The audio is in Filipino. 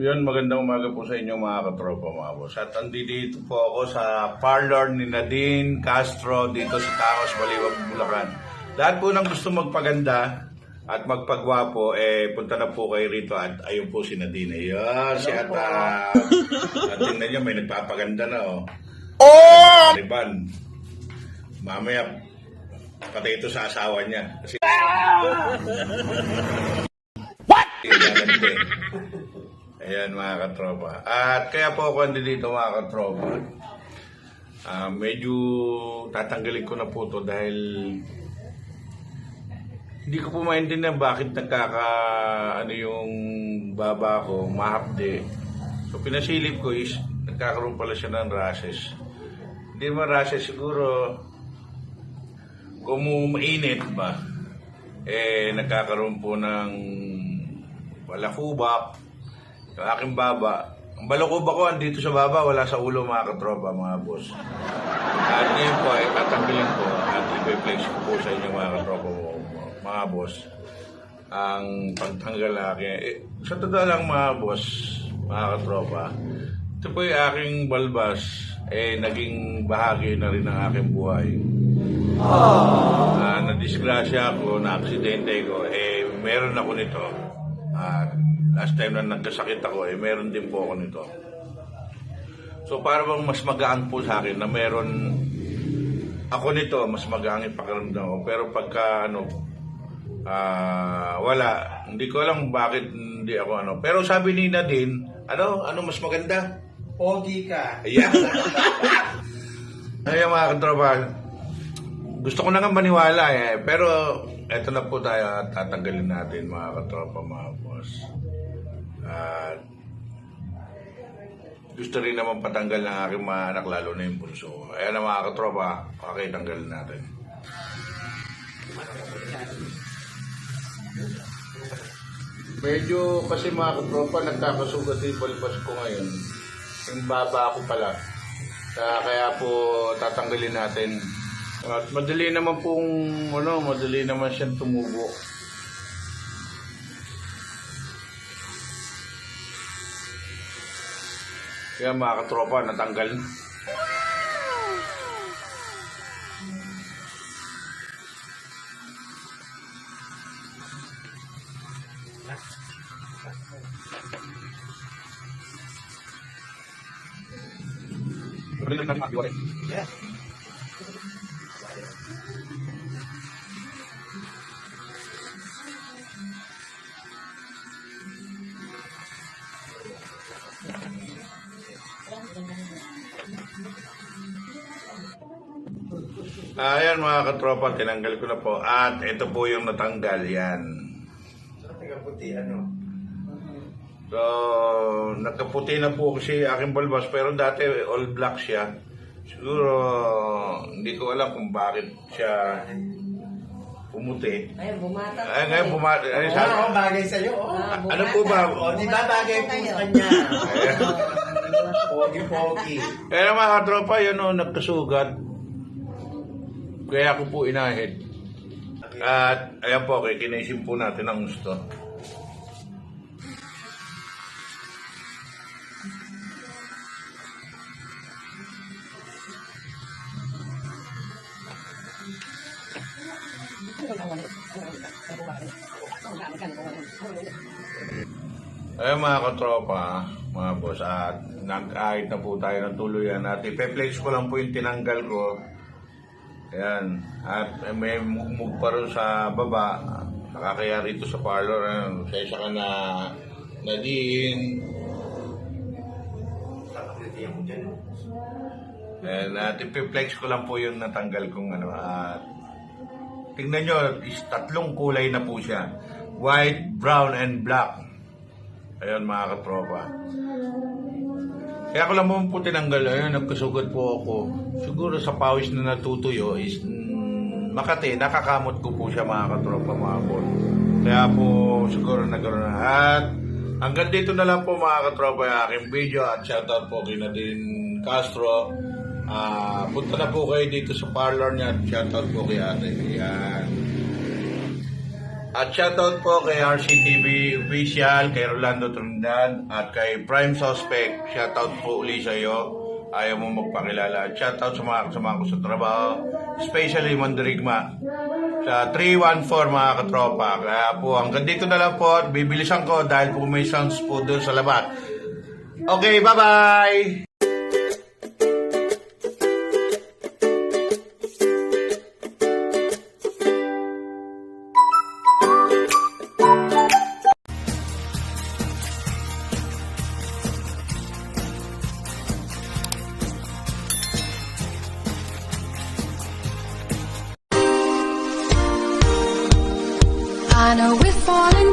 Yun, magandang umaga po sa inyo mga katropa mga boss. At andito po ako sa parlor ni Nadine Castro dito sa Taos, Baliwag, Bulacan. Lahat po ng gusto magpaganda at magpagwapo, punta na po kayo rito at ayun po si Nadine. Ayun, si Ata. At tingnan nyo, may nagpapaganda na oh. Riban. Mamaya, patay ito sa asawa niya. Kasi... Ayan mga katropa. At kaya po ako dito mga katropa. Medyo tatanggalin ko na po ito dahil hindi ko po maintindihan bakit yung baba ko, mahapde. So pinasilip ko is nagkakaroon pala siya ng rashes. Hindi naman rashes siguro kung mainit ba, nagkakaroon po ng balakubak. Yung aking baba, ang balakubak ko andito sa baba, wala sa ulo mga katropa, mga boss. At ngayon po ay tatanggalin ko at i-flex ko po sa inyo mga katropa, mga boss, ang pagtanggal na aking. Sa totoo lang mga boss, mga katropa, ito po yung aking balbas, naging bahagi na rin ng aking buhay. Na-disgrasya ako, na-aksidente ko, meron ako nito. Last time na nagkasakit ako, meron din po ako nito. So para bang mas magaan po sa akin na meron ako nito, mas magaan yung pakiramdam ko. Pero pagka wala, hindi ko alam bakit hindi ako Pero sabi ni Nadine, ano mas maganda? Pogi ka. Ayan. Ayan mga katropa, gusto ko na nga maniwala pero eto na po tayo at tatanggalin natin mga katropa, mga boss. At gusto rin naman patanggal ng aking mga anak, lalo na yung bunso. Ayan na mga katropa, tanggalin natin. Medyo kasi mga katropa, nagkakasugat yung balbas ko ngayon. Yung baba ko pala. Kaya po tatanggalin natin. At madali naman siyang tumubo. Kaya mga katropa, natanggal na. Yeah. Ayan mga katropa, tinanggal ko na po. At ito po yung natanggal, yan. Nagkaputi, So, nagkaputi na po kasi aking balbas, pero dati all black siya. Siguro, hindi ko alam kung bakit siya pumuti. Ayun, bumata. Ngayon bumata. Bagay sa'yo. Ano po ba? Di ba bagay po sa kanya? Pogi. Kaya mga katropa, yun nagkasugat. Kaya ako po inahid. At ayan po, kinaisim po natin ang gusto. Ayan mga katropa, mga boss, at nag-ahit na po tayo ng tuluyan at ipe-flex ko lang po yung tinanggal ko. Ayan, at may mugmug pa rin sa baba, nakakaya rito sa parlor. Kaysa ka na Nadine. At ipe-flex ko lang po yung natanggal kong at tingnan nyo, is tatlong kulay na po siya. White, brown, and black. Ayan mga katropa. Kaya ko lang po tinanggal. Ayun, nagkasugat po ako. Siguro sa pawis na natutuyo is Makati, nakakamot ko po siya mga katropa, mga boss. Kaya po siguro nagkaroon na. At hanggang dito na lang po mga katropa yung aking video. At shoutout po kay Nadine Castro. Punta na po kayo dito sa parlor niya. Shoutout po kay ate. Ayan. At shoutout po kay RCTV Official, kay Rolando Trinidad, at kay Prime Suspect. Shoutout po uli sa iyo. Ayaw mo magpakilala. At shoutout sa mga kasama ko sa trabaho, especially Mandirigma. Sa 314 mga katropa. Kaya po hanggang dito na lang po. Bibilisan ko dahil po may sounds po doon sa labas. Okay, bye-bye! I know we're falling